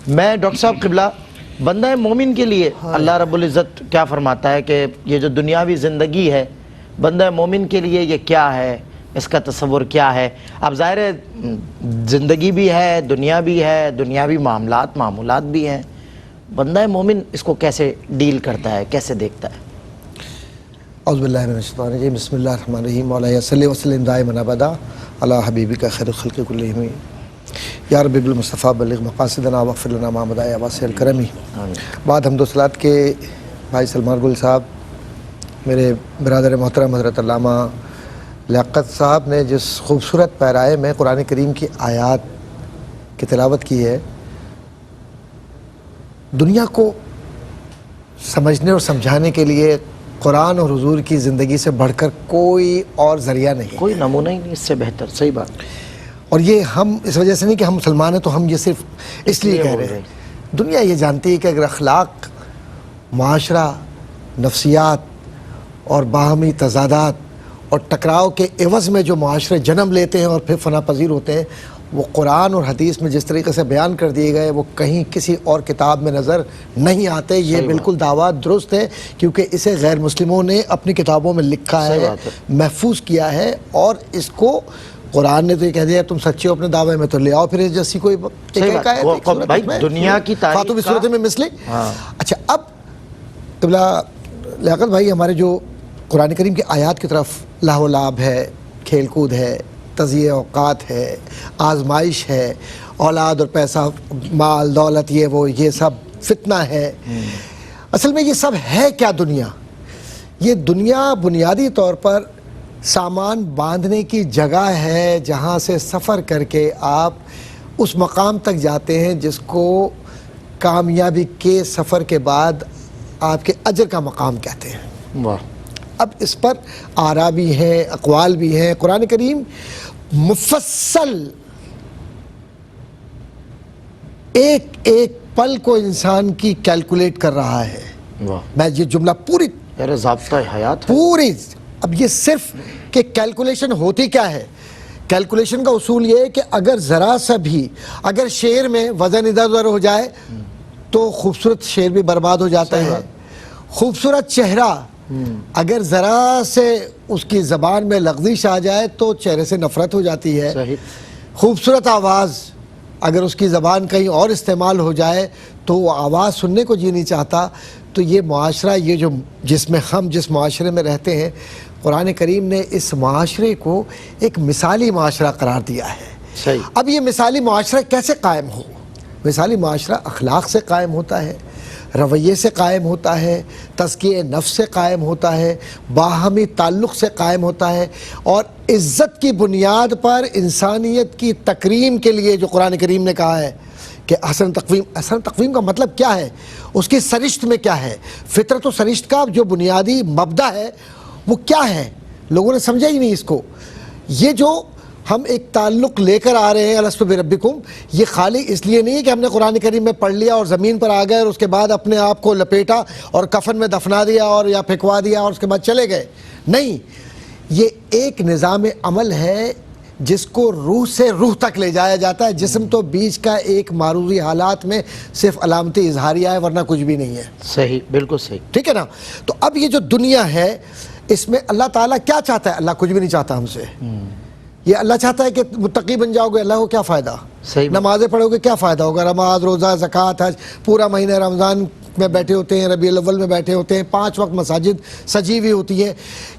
میں ڈاکٹر صاحب قبلہ بندہ مومن کے لیے اللہ رب العزت کیا فرماتا ہے کہ یہ جو دنیاوی زندگی ہے بندہ مومن کے لیے یہ کیا ہے، اس کا تصور کیا ہے؟ اب ظاہر ہے زندگی بھی ہے، دنیاوی معاملات بھی ہیں، بندہ مومن اس کو کیسے ڈیل کرتا ہے، کیسے دیکھتا ہے؟ اعوذ باللہ من الشیطان الرجیم، بسم اللہ الرحمن الرحیم، مولا صلی وسلم دائما ابدا علی حبیبک خیر الخلق کلہم، یا رب بالمصطفیٰ بلغ مقاصدنا واغفر لنا ما مضى یا واسع الکرم۔ بعد حمد و صلوات کے بھائی سلمان گل صاحب، میرے برادر محترم حضرت علامہ لیاقت صاحب نے جس خوبصورت پیرائے میں قرآن کریم کی آیات کی تلاوت کی ہے، دنیا کو سمجھنے اور سمجھانے کے لیے قرآن اور حضور کی زندگی سے بڑھ کر کوئی اور ذریعہ نہیں، کوئی نمونہ ہی نہیں اس سے بہتر۔ صحیح بات۔ اور یہ ہم اس وجہ سے نہیں کہ ہم مسلمان ہیں تو ہم یہ صرف اس لیے کہہ رہے ہیں، دنیا یہ جانتی ہے کہ اگر اخلاق، معاشرہ، نفسیات اور باہمی تضادات اور ٹکراؤ کے عوض میں جو معاشرے جنم لیتے ہیں اور پھر فنا پذیر ہوتے ہیں، وہ قرآن اور حدیث میں جس طریقے سے بیان کر دیے گئے وہ کہیں کسی اور کتاب میں نظر نہیں آتے۔ یہ بالکل دعویٰ درست ہے، کیونکہ اسے غیر مسلموں نے اپنی کتابوں میں لکھا ہے، محفوظ کیا ہے، اور اس کو قرآن نے تو یہ کہہ دیا تم سچے ہو اپنے دعوے میں تو لے آؤ پھر جیسی کوئی دنیا کی تاریخ فاتو بصورت میں مثلے۔ اچھا، اب قبلہ لیاقت بھائی، ہمارے جو قرآن کریم کی آیات کی طرف لہو و لعب ہے، کھیل کود ہے، تضییع اوقات ہے، آزمائش ہے، اولاد اور پیسہ، مال دولت، یہ سب فتنہ ہے، اصل میں یہ سب ہے کیا؟ دنیا، یہ دنیا بنیادی طور پر سامان باندھنے کی جگہ ہے جہاں سے سفر کر کے آپ اس مقام تک جاتے ہیں جس کو کامیابی کے سفر کے بعد آپ کے اجر کا مقام کہتے ہیں۔ واہ۔ اب اس پر آراء بھی ہیں، اقوال بھی ہیں۔ قرآن کریم مفصل ایک ایک پل کو انسان کی کیلکولیٹ کر رہا ہے۔ میں یہ جملہ پوری ضابطہ حیات پوری، اب یہ صرف کہ کیلکولیشن ہوتی کیا ہے؟ کیلکولیشن کا اصول یہ ہے کہ اگر ذرا سا بھی اگر شعر میں وزن ادھر ادھر ہو جائے تو خوبصورت شعر بھی برباد ہو جاتا ہے۔ خوبصورت چہرہ اگر ذرا سے اس کی زبان میں لغزش آ جائے تو چہرے سے نفرت ہو جاتی ہے۔ خوبصورت آواز اگر اس کی زبان کہیں اور استعمال ہو جائے تو وہ آواز سننے کو جی نہیں چاہتا۔ تو یہ معاشرہ، یہ جو جس معاشرے میں رہتے ہیں، قرآن کریم نے اس معاشرے کو ایک مثالی معاشرہ قرار دیا ہے۔ اب یہ مثالی معاشرہ کیسے قائم ہو؟ مثالی معاشرہ اخلاق سے قائم ہوتا ہے، رویے سے قائم ہوتا ہے، تزکیہ نفس سے قائم ہوتا ہے، باہمی تعلق سے قائم ہوتا ہے، اور عزت کی بنیاد پر انسانیت کی تکریم کے لیے جو قرآن کریم نے کہا ہے کہ حسن تقویم کا مطلب کیا ہے، اس کی سرشت میں کیا ہے، فطرت و سرشت کا جو بنیادی مبدأ ہے وہ کیا ہے؟ لوگوں نے سمجھا ہی نہیں اس کو۔ یہ جو ہم ایک تعلق لے کر آ رہے ہیں الست بربکم، یہ خالی اس لیے نہیں ہے کہ ہم نے قرآن کریم میں پڑھ لیا اور زمین پر آ گئے اور اس کے بعد اپنے آپ کو لپیٹا اور کفن میں دفنا دیا اور یا پھینکوا دیا اور اس کے بعد چلے گئے۔ نہیں، یہ ایک نظام عمل ہے جس کو روح سے روح تک لے جایا جاتا ہے۔ جسم تو بیچ کا ایک معروضی حالات میں صرف علامتی اظہاریہ ہے، ورنہ کچھ بھی نہیں ہے۔ صحیح، بالکل صحیح، ٹھیک ہے نا؟ تو اب یہ جو دنیا ہے اس میں اللہ تعالیٰ کیا چاہتا ہے؟ اللہ کچھ بھی نہیں چاہتا ہم سے۔ یہ اللہ چاہتا ہے کہ متقی بن جاؤ گے، اللہ کو کیا فائدہ؟ نمازیں پڑھو گے کیا فائدہ ہوگا؟ نماز، روزہ، زکوٰۃ، حج، پورا مہینہ رمضان میں بیٹھے ہوتے ہیں، ربیع الاول میں بیٹھے ہوتے ہیں، 5 وقت مساجد سجی ہوئی ہوتی ہے۔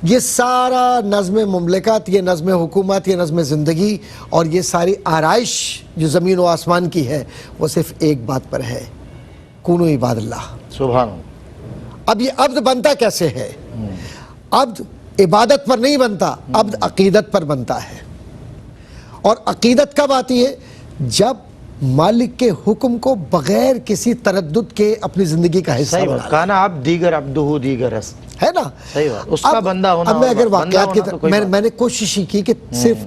یہ سارا نظم مملکت، یہ نظم حکومت، یہ نظم زندگی اور یہ ساری آرائش جو زمین و آسمان کی ہے وہ صرف ایک بات پر ہے، کونوا عباد اللہ۔ سبحان اللہ۔ اب یہ عبد بنتا کیسے ہے؟ عبد عبادت پر نہیں بنتا، عبد عقیدت پر بنتا ہے۔ اور عقیدت کب آتی ہے؟ جب مالک کے حکم کو بغیر کسی تردد کے اپنی زندگی کا حصہ بنا لے۔ کانا عبد دیگر عبدہ دیگر ہے نا؟ اس کا بندہ ہونا۔ اب میں اگر واقعات کی طرف میں نے کوشش ہی کی کہ صرف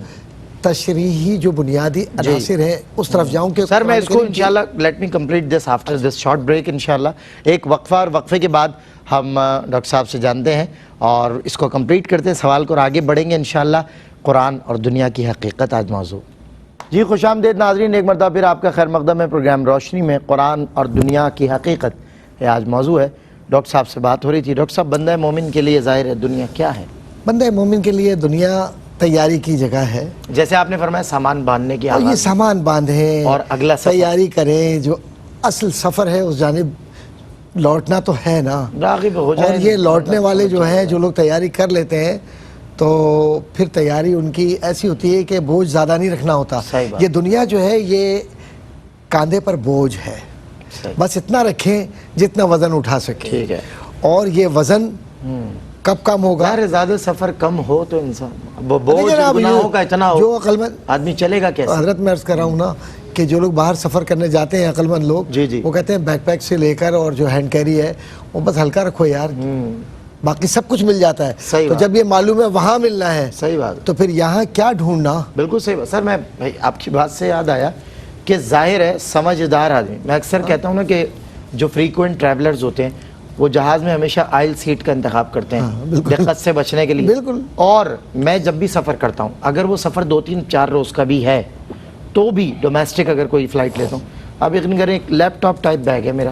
تشریحی جو بنیادی عناصر ہیں اس طرف جاؤں کہ سر میں اس کو انشاءاللہ let me complete this after this short break انشاءاللہ ایک وقفہ، اور وقفے کے بعد ہم ڈاکٹر صاحب سے جانتے ہیں اور اس کو کمپلیٹ کرتے ہیں سوال کو اور آگے بڑھیں گے انشاءاللہ۔ قرآن اور دنیا کی حقیقت آج موضوع۔ جی خوش آمدید ناظرین، ایک مرتبہ پھر آپ کا خیر مقدم ہے پروگرام روشنی میں قرآن اور دنیا کی حقیقت یہ آج موضوع ہے۔ ڈاکٹر صاحب سے بات ہو رہی تھی۔ ڈاکٹر صاحب، بندہ مومن کے لیے ظاہر ہے دنیا کیا ہے؟ بندہ مومن کے لیے دنیا تیاری کی جگہ ہے، جیسے آپ نے فرمایا سامان باندھنے کی اور یہ آغاز سامان باندھیں اور اگلا سفر تیاری کریں، جو اصل سفر ہے اس جانب لوٹنا تو ہے نا، راغب ہو جائے۔ اور یہ لوٹنے والے جو ہیں جو لوگ تیاری کر لیتے ہیں تو پھر تیاری ان کی ایسی ہوتی ہے کہ بوجھ زیادہ نہیں رکھنا ہوتا۔ صحیح بات۔ یہ دنیا جو ہے یہ کاندھے پر بوجھ ہے، صحیح۔ بس اتنا رکھیں جتنا وزن اٹھا سکیں، ٹھیک ہے۔ اور یہ وزن کب کم ہوگا؟ ظاہر ہے زیادہ سفر کم ہو تو انسان وہ بوجھ لیکن اب گناہوں کا اتنا ہو، جو عقل مند آدمی چلے گا کیسے؟ حضرت میں عرض کر رہا ہوں نا کہ جو لوگ باہر سفر کرنے جاتے ہیں عقل مند لوگ، جی جی۔ وہ کہتے ہیں بیک پیک سے لے کر اور جو ہینڈ کیری ہے وہ بس ہلکا رکھو یار، باقی سب کچھ مل جاتا ہے۔ صحیح تو بات۔ جب یہ معلوم ہے وہاں ملنا ہے صحیح بات۔ تو پھر یہاں کیا ڈھونڈنا؟ بالکل صحیح بات۔ سر میں بھائی آپ کی بات سے یاد آیا کہ ظاہر ہے سمجھدار آدمی، میں اکثر کہتا ہوں نا کہ جو فریکوینٹ ٹریولرز ہوتے ہیں وہ جہاز میں ہمیشہ آئل سیٹ کا انتخاب کرتے ہیں دقت سے بچنے کے لیے۔ بالکل۔ اور میں جب بھی سفر کرتا ہوں اگر وہ سفر 2-3-4 روز کا بھی ہے تو بھی ڈومیسٹک اگر کوئی فلائٹ لیتا ہوں، آپ یقین کریں ایک لیپ ٹاپ ٹائپ بیگ ہے میرا،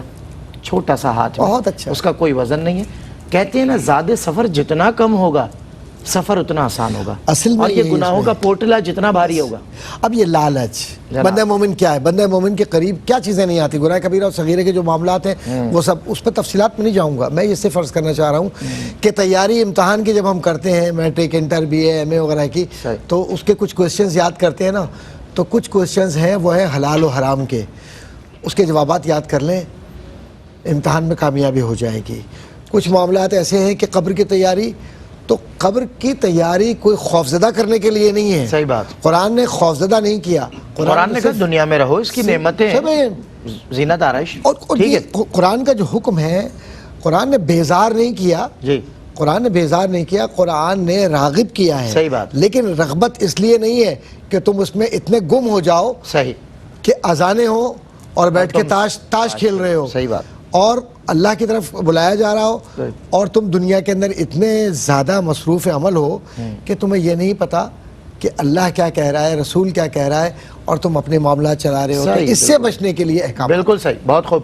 چھوٹا سا ہاتھ میں، بہت اچھا۔ اس کا کوئی وزن نہیں ہے۔ کہتے ہیں نا زیادہ سفر جتنا کم ہوگا سفر اتنا آسان ہوگا، اصل میں اور یہ یہی گناہوں اس کا میں پورٹلا جتنا بھاری ہوگا۔ اب یہ لالچ، جناب۔ بندہ مومن کیا ہے؟ بندہ مومن کے قریب کیا چیزیں نہیں آتی؟ گناہ کبیرہ اور صغیرہ کے جو معاملات ہیں وہ سب، اس پہ تفصیلات میں نہیں جاؤں گا، میں یہ سے فرض کرنا چاہ رہا ہوں کہ تیاری امتحان کی جب ہم کرتے ہیں، matric, inter, B A, M A وغیرہ کی، صحیح۔ تو اس کے کچھ کویسچنز یاد کرتے ہیں نا، تو کچھ کویسچنز ہیں وہ ہیں حلال و حرام کے، اس کے جوابات یاد کر لیں، امتحان میں کامیابی ہو جائے گی۔ کچھ معاملات ایسے ہیں کہ قبر کی تیاری، تو قبر کی تیاری کوئی خوفزدہ کرنے کے لیے نہیں ہے۔ صحیح بات۔ قرآن نے خوفزدہ نہیں کیا، قرآن نے کہا دنیا میں رہو، اس کی نعمتیں سب ہیں۔ زینت آرائش، اور ٹھیک یہ ہے قرآن کا جو حکم ہے، قرآن نے بیزار نہیں کیا، جی قرآن نے بیزار نہیں کیا، قرآن نے راغب کیا ہے۔ صحیح بات۔ لیکن رغبت اس لیے نہیں ہے کہ تم اس میں اتنے گم ہو جاؤ صحیح کہ اذانیں ہوں اور بیٹھ کے تم تاش کھیل رہے ہو، صحیح بات، اور اللہ کی طرف بلایا جا رہا ہو، صحیح۔ اور تم دنیا کے اندر اتنے زیادہ مصروف عمل ہو کہ تمہیں یہ نہیں پتا کہ اللہ کیا کہہ رہا ہے، رسول کیا کہہ رہا ہے، اور تم اپنے معاملات چلا رہے ہو۔ تو صحیح، اس سے بچنے کے لیے احکام۔ بالکل صحیح، بہت خوب۔